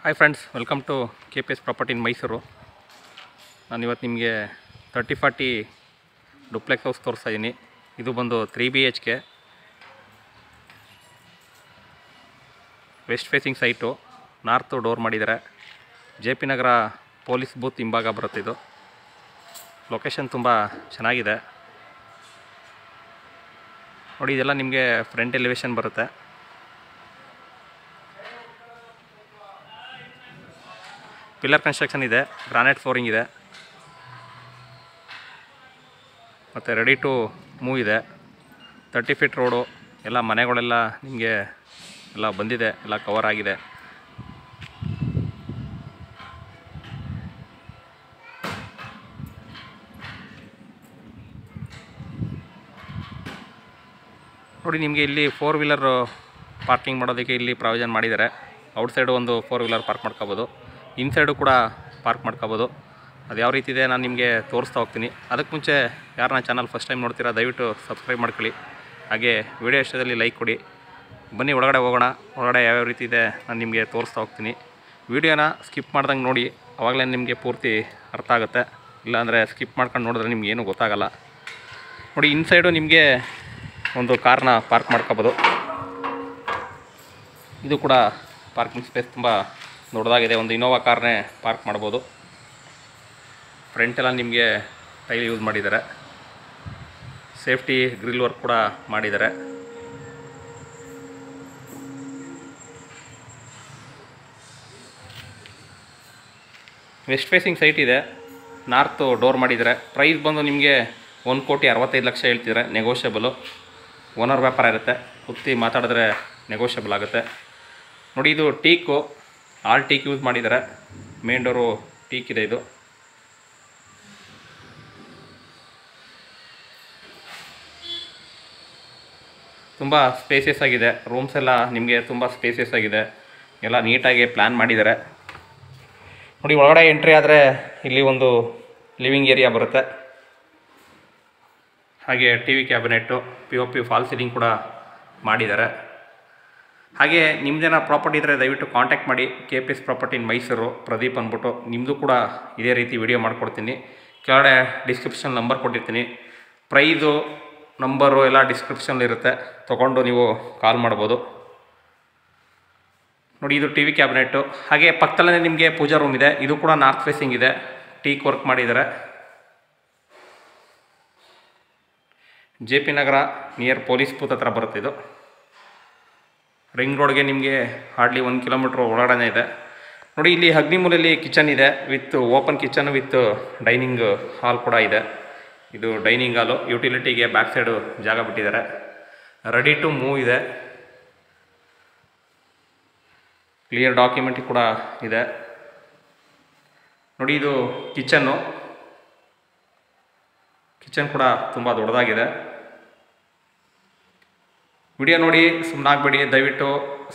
Hi friends, welcome to KPS property in Mysuru. ನಾನಿವತ್ತು ನಿಮಗೆ 30-40 duplex house ತೋರಿಸ್ತಾ ಇದ್ದೀನಿ. ಇದು ಬಂದು 3 BHK west facing site. North door ಮಾಡಿದ್ದಾರೆ. JP ನಗರ ಪೊಲೀಸ್ ಬೂತ್ ಹಿಂಭಾಗ ಬರುತ್ತೆ. ಇದು ಲೊಕೇಶನ್ ತುಂಬ ಚೆನ್ನಾಗಿದೆ ನೋಡಿ. ಇದೆಲ್ಲ ನಿಮಗೆ ಫ್ರಂಟ್ ಎಲಿವೇಶನ್ ಬರುತ್ತೆ. ಪಿಲ್ಲರ್ ಕನ್ಸ್ಟ್ರಕ್ಷನ್ ಇದೆ, ಗ್ರಾನೈಟ್ ಫ್ಲೋರಿಂಗ್ ಇದೆ, ಮತ್ತು ರೆಡಿ ಟು ಮೂವ್ ಇದೆ. 30 ಫೀಟ್ ರೋಡು, ಎಲ್ಲ ಮನೆಗಳೆಲ್ಲ ನಿಮಗೆ ಎಲ್ಲ ಬಂದಿದೆ, ಎಲ್ಲ ಕವರ್ ಆಗಿದೆ. ನೋಡಿ, ನಿಮಗೆ ಇಲ್ಲಿ 4 ವೀಲರ್ ಪಾರ್ಕಿಂಗ್ ಮಾಡೋದಕ್ಕೆ ಇಲ್ಲಿ ಪ್ರಾವಿಷನ್ ಮಾಡಿದ್ದಾರೆ. ಔಟ್ಸೈಡು ಒಂದು 4 ವೀಲರ್ ಪಾರ್ಕ್ ಮಾಡ್ಕೋಬೋದು, ಇನ್ಸೈಡು ಕೂಡ ಪಾರ್ಕ್ ಮಾಡ್ಕೋಬೋದು. ಅದು ಯಾವ ರೀತಿ ಇದೆ ನಾನು ನಿಮಗೆ ತೋರಿಸ್ತಾ ಹೋಗ್ತೀನಿ. ಅದಕ್ಕೆ ಮುಂಚೆ ಯಾರು ನನ್ನ ಚಾನಲ್ ಫಸ್ಟ್ ಟೈಮ್ ನೋಡ್ತೀರಾ ದಯವಿಟ್ಟು ಸಬ್ಸ್ಕ್ರೈಬ್ ಮಾಡ್ಕೊಳ್ಳಿ. ಹಾಗೆ ವಿಡಿಯೋ ಇಷ್ಟದಲ್ಲಿ ಲೈಕ್ ಕೊಡಿ. ಬನ್ನಿ ಒಳಗಡೆ ಹೋಗೋಣ. ಒಳಗಡೆ ಯಾವ್ಯಾವ ರೀತಿ ಇದೆ ನಾನು ನಿಮಗೆ ತೋರಿಸ್ತಾ ಹೋಗ್ತೀನಿ. ವಿಡಿಯೋನ ಸ್ಕಿಪ್ ಮಾಡ್ದಂಗೆ ನೋಡಿ, ಆವಾಗಲೇ ನಿಮಗೆ ಪೂರ್ತಿ ಅರ್ಥ ಆಗುತ್ತೆ. ಇಲ್ಲಾಂದರೆ ಸ್ಕಿಪ್ ಮಾಡ್ಕೊಂಡು ನೋಡಿದ್ರೆ ನಿಮ್ಗೆ ಏನೂ ಗೊತ್ತಾಗಲ್ಲ. ನೋಡಿ, ಇನ್ಸೈಡು ನಿಮಗೆ ಒಂದು ಕಾರ್ನ ಪಾರ್ಕ್ ಮಾಡ್ಕೋಬೋದು. ಇದು ಕೂಡ ಪಾರ್ಕಿಂಗ್ ಸ್ಪೇಸ್ ತುಂಬ ದೊಡ್ಡದಾಗಿದೆ. ಒಂದು ಇನೋವಾ ಕಾರ್ನೇ ಪಾರ್ಕ್ ಮಾಡ್ಬೋದು. ಫ್ರಂಟೆಲ್ಲ ನಿಮಗೆ ಟೈಲ್ ಯೂಸ್ ಮಾಡಿದ್ದಾರೆ. ಸೇಫ್ಟಿ ಗ್ರಿಲ್ ವರ್ಕ್ ಕೂಡ ಮಾಡಿದ್ದಾರೆ. ವೆಸ್ಟ್ ಫೇಸಿಂಗ್ ಸೈಟ್ ಇದೆ. ನಾರ್ತು ಡೋರ್ ಮಾಡಿದ್ದಾರೆ. ಪ್ರೈಸ್ ಬಂದು ನಿಮಗೆ 1,65,00,000 ಹೇಳ್ತಿದ್ದಾರೆ. ನೆಗೋಷಿಯಬಲು. ಓನರ್ ವ್ಯಾಪಾರ ಇರುತ್ತೆ, ಕುತ್ತಿ ಮಾತಾಡಿದ್ರೆ ನೆಗೋಷಿಯಬಲ್ ಆಗುತ್ತೆ. ನೋಡಿ, ಇದು ಟೀಕು, ಆಲ್ ಟೀಕ್ ಯೂಸ್ ಮಾಡಿದ್ದಾರೆ. ಮೇನ್ ಡೋರು ಟೀಕ್ ಇದೆ. ಇದು ತುಂಬ ಸ್ಪೇಸಿಯಸ್ ಆಗಿದೆ. ರೂಮ್ಸ್ ಎಲ್ಲ ನಿಮಗೆ ತುಂಬ ಸ್ಪೇಸಿಯಸ್ ಆಗಿದೆ. ಎಲ್ಲ ನೀಟಾಗಿ ಪ್ಲ್ಯಾನ್ ಮಾಡಿದ್ದಾರೆ. ನೋಡಿ, ಒಳಗಡೆ ಎಂಟ್ರಿ ಆದರೆ ಇಲ್ಲಿ ಒಂದು ಲಿವಿಂಗ್ ಏರಿಯಾ ಬರುತ್ತೆ. ಹಾಗೆ TV cabinet, POP fall ceiling ಕೂಡ ಮಾಡಿದ್ದಾರೆ. ಹಾಗೆ ನಿಮ್ಮದೇನ ಪ್ರಾಪರ್ಟಿ ಇದ್ದರೆ ದಯವಿಟ್ಟು ಕಾಂಟ್ಯಾಕ್ಟ್ ಮಾಡಿ. KPS property in Mysuru, Pradeep ಅಂದ್ಬಿಟ್ಟು. ನಿಮ್ಮದು ಕೂಡ ಇದೇ ರೀತಿ ವಿಡಿಯೋ ಮಾಡಿಕೊಡ್ತೀನಿ. ಕೆಳಗಡೆ ಡಿಸ್ಕ್ರಿಪ್ಷನ್ ನಂಬರ್ ಕೊಟ್ಟಿರ್ತೀನಿ. ಪ್ರೈಸು ನಂಬರು ಎಲ್ಲ ಡಿಸ್ಕ್ರಿಪ್ಷನ್ಲಿರುತ್ತೆ, ತೊಗೊಂಡು ನೀವು ಕಾಲ್ ಮಾಡ್ಬೋದು. ನೋಡಿ, ಇದು TV ಕ್ಯಾಬಿನೆಟ್ಟು. ಹಾಗೆ ಪಕ್ಕದಲ್ಲೇ ನಿಮಗೆ ಪೂಜಾ ರೂಮ್ ಇದೆ. ಇದು ಕೂಡ ನಾರ್ತ್ ಫೇಸಿಂಗ್ ಇದೆ, ಟೀಕ್ ವರ್ಕ್ ಮಾಡಿದ್ದಾರೆ. JP ನಗರ ನಿಯರ್ ಪೊಲೀಸ್ ಬೂತ್ ಹತ್ರ ಬರುತ್ತೆ. ಇದು ರಿಂಗ್ ರೋಡ್ಗೆ ನಿಮಗೆ ಹಾರ್ಡ್ಲಿ 1 ಕಿಲೋಮೀಟ್ರ್ ಒಳಗಡೆ ಇದೆ. ನೋಡಿ, ಇಲ್ಲಿ ಅಗ್ನಿಮೂಲೆಯಲ್ಲಿ ಕಿಚನ್ ಇದೆ, with open kitchen with dining hall ಕೂಡ ಇದೆ. ಇದು ಡೈನಿಂಗ್ ಹಾಲು. ಯುಟಿಲಿಟಿಗೆ ಬ್ಯಾಕ್ ಸೈಡು ಜಾಗ ಬಿಟ್ಟಿದ್ದಾರೆ. ರೆಡಿ ಟು ಮೂವ್ ಇದೆ. ಕ್ಲಿಯರ್ ಡಾಕ್ಯುಮೆಂಟ್ ಕೂಡ ಇದೆ. ನೋಡಿ, ಇದು ಕಿಚನ್ನು. ಕಿಚನ್ ಕೂಡ ತುಂಬ ದೊಡ್ಡದಾಗಿದೆ. ವಿಡಿಯೋ ನೋಡಿ ಸುಮ್ಮನಾಗಬೇಡಿ, ದಯವಿಟ್ಟು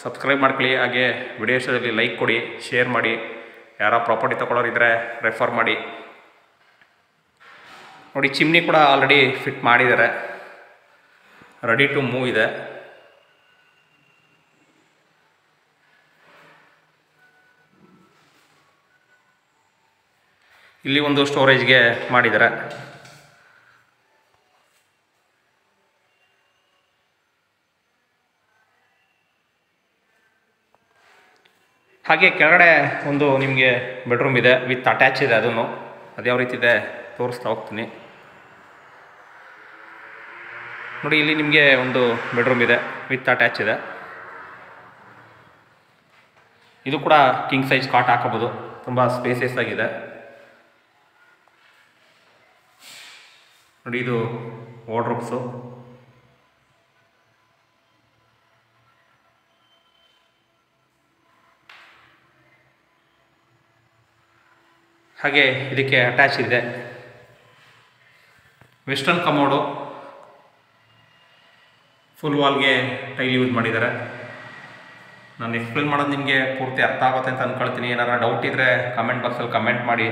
ಸಬ್ಸ್ಕ್ರೈಬ್ ಮಾಡ್ಕೊಳ್ಳಿ. ಹಾಗೆ ವಿಡಿಯೋ ಇಷ್ಟದಲ್ಲಿ ಲೈಕ್ ಕೊಡಿ, ಶೇರ್ ಮಾಡಿ. ಯಾರೋ ಪ್ರಾಪರ್ಟಿ ತೊಗೊಳ್ಳೋರಿದ್ದರೆ ರೆಫರ್ ಮಾಡಿ. ನೋಡಿ, ಚಿಮ್ನಿ ಕೂಡ ಆಲ್ರೆಡಿ ಫಿಟ್ ಮಾಡಿದ್ದಾರೆ. ರೆಡಿ ಟು ಮೂವ್ ಇದೆ. ಇಲ್ಲಿ ಒಂದು ಸ್ಟೋರೇಜ್ಗೆ ಮಾಡಿದ್ದಾರೆ. ಹಾಗೆ ಕೆಳಗಡೆ ಒಂದು ನಿಮಗೆ ಬೆಡ್ರೂಮ್ ಇದೆ, ವಿತ್ ಅಟ್ಯಾಚ್ ಇದೆ. ಅದನ್ನು ಅದು ಯಾವ ರೀತಿ ಇದೆ ತೋರಿಸ್ತಾ ಹೋಗ್ತೀನಿ. ನೋಡಿ, ಇಲ್ಲಿ ನಿಮಗೆ ಒಂದು ಬೆಡ್ರೂಮ್ ಇದೆ, ವಿತ್ ಅಟ್ಯಾಚ್ ಇದೆ. ಇದು ಕೂಡ ಕಿಂಗ್ ಸೈಜ್ ಕಾಟ್ ಹಾಕೋಬೋದು, ತುಂಬ ಸ್ಪೇಸಿಯಸ್ ಆಗಿದೆ. ನೋಡಿ, ಇದು ವಾರ್ಡ್ರೋಬ್ಸು. ಹಾಗೆ ಇದಕ್ಕೆ ಅಟ್ಯಾಚ್ ಇದೆ ವೆಸ್ಟರ್ನ್ ಕಮೋಡು. ಫುಲ್ ವಾಲ್ಗೆ ಟೈಲ್ ಯೂಸ್ ಮಾಡಿದ್ದಾರೆ. ನಾನು ಎಕ್ಸ್ಪ್ಲೇನ್ ಮಾಡೋದು ನಿಮಗೆ ಪೂರ್ತಿ ಅರ್ಥ ಆಗುತ್ತೆ ಅಂತ ಅಂದ್ಕೊಳ್ತೀನಿ. ಏನಾರ ಡೌಟ್ ಇದ್ದರೆ ಕಮೆಂಟ್ ಬಾಕ್ಸಲ್ಲಿ ಕಮೆಂಟ್ ಮಾಡಿ.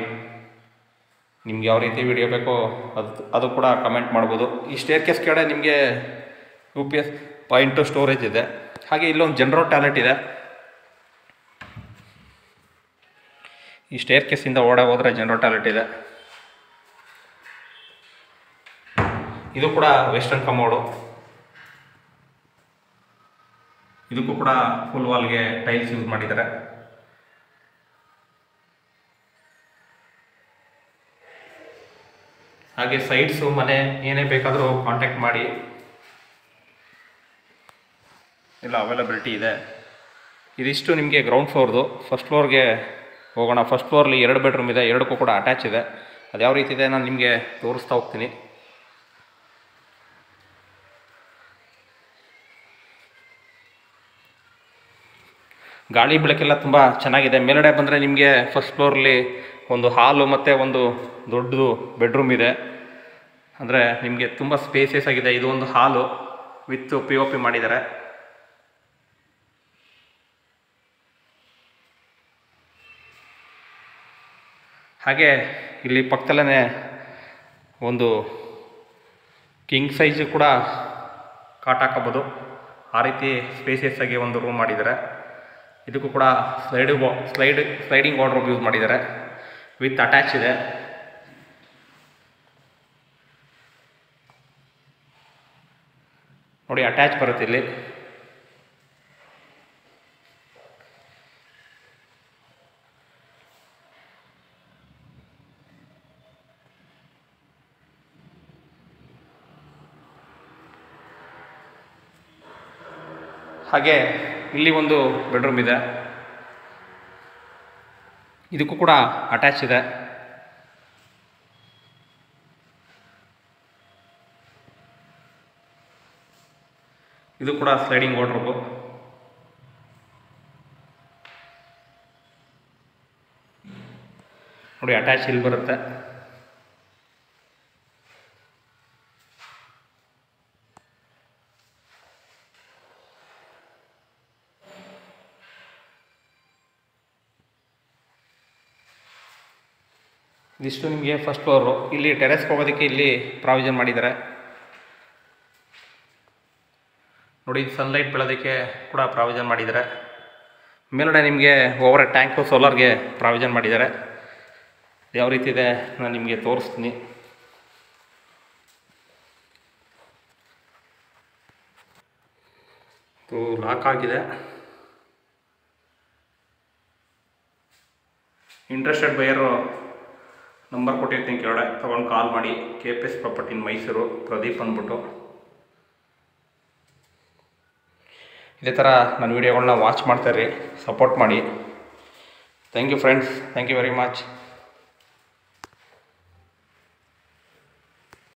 ನಿಮ್ಗೆ ಯಾವ ರೀತಿ ವಿಡಿಯೋ ಬೇಕೋ ಅದು ಕೂಡ ಕಮೆಂಟ್ ಮಾಡ್ಬೋದು. ಈ ಸ್ಟೇರ್ಕೇಸ್ ಕೆಳಗಡೆ ನಿಮಗೆ UPS ಪಾಯಿಂಟು ಸ್ಟೋರೇಜ್ ಇದೆ. ಹಾಗೆ ಇಲ್ಲೊಂದು ಜನರಲ್ ಟಾಯ್ಲೆಟ್ ಇದೆ. ಈ ಸ್ಟೇರ್ ಕೇಸಿಂದ ಹೋದರೆ ಜನರಲ್ ಟಾಯ್ಲೆಟ್ ಇದೆ. ಇದು ಕೂಡ ವೆಸ್ಟರ್ನ್ ಕಮೋಡು. ಇದಕ್ಕೂ ಕೂಡ ಫುಲ್ ವಾಲ್ಗೆ ಟೈಲ್ಸ್ ಯೂಸ್ ಮಾಡಿದ್ದಾರೆ. ಹಾಗೆ ಸೈಡ್ಸು ಮನೆ ಏನೇ ಬೇಕಾದರೂ ಕಾಂಟ್ಯಾಕ್ಟ್ ಮಾಡಿ, ಎಲ್ಲ ಅವೈಲಬಿಲಿಟಿ ಇದೆ. ಇದಿಷ್ಟು ನಿಮಗೆ ಗ್ರೌಂಡ್ ಫ್ಲೋರ್ದು. ಫಸ್ಟ್ ಫ್ಲೋರ್ಗೆ ಹೋಗೋಣ. ಫಸ್ಟ್ ಫ್ಲೋರ್ಲಿ 2 ಬೆಡ್ರೂಮ್ ಇದೆ, 2ಕ್ಕೂ ಕೂಡ ಅಟ್ಯಾಚ್ ಇದೆ. ಅದು ಯಾವ ರೀತಿ ಇದೆ ನಾನು ನಿಮಗೆ ತೋರಿಸ್ತಾ ಹೋಗ್ತೀನಿ. ಗಾಳಿ ಬೆಳಕೆಲ್ಲ ತುಂಬ ಚೆನ್ನಾಗಿದೆ. ಮೇಲ್ಗಡೆ ಬಂದರೆ ನಿಮಗೆ ಫಸ್ಟ್ ಫ್ಲೋರ್ಲಿ ಒಂದು ಹಾಲು ಮತ್ತು ಒಂದು ದೊಡ್ಡದು ಬೆಡ್ರೂಮ್ ಇದೆ. ಅಂದರೆ ನಿಮಗೆ ತುಂಬ ಸ್ಪೇಸಿಯಸ್ ಆಗಿದೆ. ಇದು ಒಂದು ಹಾಲು ವಿತ್ POP ಮಾಡಿದ್ದಾರೆ. ಹಾಗೆ ಇಲ್ಲಿ ಪಕ್ಕದಲ್ಲೇ ಒಂದು ಕಿಂಗ್ ಸೈಜು ಕೂಡ ಕಾಟ್ ಹಾಕೋಬೋದು. ಆ ರೀತಿ ಸ್ಪೇಸಿಯಸ್ ಆಗಿ ಒಂದು ರೂಮ್ ಮಾಡಿದ್ದಾರೆ. ಇದಕ್ಕೂ ಕೂಡ ಸ್ಲೈಡಿಂಗ್ ವಾರ್ಡ್ರೋಬ್ ಯೂಸ್ ಮಾಡಿದ್ದಾರೆ. ವಿತ್ ಅಟ್ಯಾಚ್ ಇದೆ. ನೋಡಿ, ಅಟ್ಯಾಚ್ ಬರುತ್ತೆ ಇಲ್ಲಿ. ಹಾಗೆ ಇಲ್ಲಿ ಒಂದು ಬೆಡ್ರೂಮ್ ಇದೆ. ಇದಕ್ಕೂ ಕೂಡ ಅಟ್ಯಾಚ್ ಇದೆ. ಇದು ಕೂಡ ಸ್ಲೈಡಿಂಗ್ ವಾರ್ಡ್ರೋಬ್. ನೋಡಿ, ಅಟ್ಯಾಚ್ ಇಲ್ಲಿ ಬರುತ್ತೆ. ಇದಿಷ್ಟು ನಿಮಗೆ ಫಸ್ಟ್ ಫ್ಲೋರು. ಇಲ್ಲಿ ಟೆರೆಸ್ಗೆ ಹೋಗೋದಕ್ಕೆ ಇಲ್ಲಿ ಪ್ರಾವಿಷನ್ ಮಾಡಿದ್ದಾರೆ. ನೋಡಿ, ಸನ್ಲೈಟ್ ಬೀಳೋದಕ್ಕೆ ಕೂಡ ಪ್ರಾವಿಷನ್ ಮಾಡಿದ್ದಾರೆ. ಮೇಲ್ಗಡೆ ನಿಮಗೆ ಓವರ್ ಟ್ಯಾಂಕು ಸೋಲಾರ್ಗೆ ಪ್ರಾವಿಷನ್ ಮಾಡಿದ್ದಾರೆ. ಯಾವ ರೀತಿ ಇದೆ ನಾನು ನಿಮಗೆ ತೋರಿಸ್ತೀನಿ. ಲಾಕ್ ಆಗಿದೆ. ಇಂಟ್ರೆಸ್ಟೆಡ್ ಬೈಯರು ನಂಬರ್ ಕೊಟ್ಟಿರ್ತೀನಿ ಕೆಳಗಡೆ, ತೊಗೊಂಡು ಕಾಲ್ ಮಾಡಿ. KPS property in Mysuru, Pradeep ಅಂದ್ಬಿಟ್ಟು. ಇದೇ ಥರ ನನ್ನ ವೀಡಿಯೋಗಳನ್ನ ವಾಚ್ ಮಾಡ್ತಾಯಿರಿ, ಸಪೋರ್ಟ್ ಮಾಡಿ. Thank you friends, thank you very much.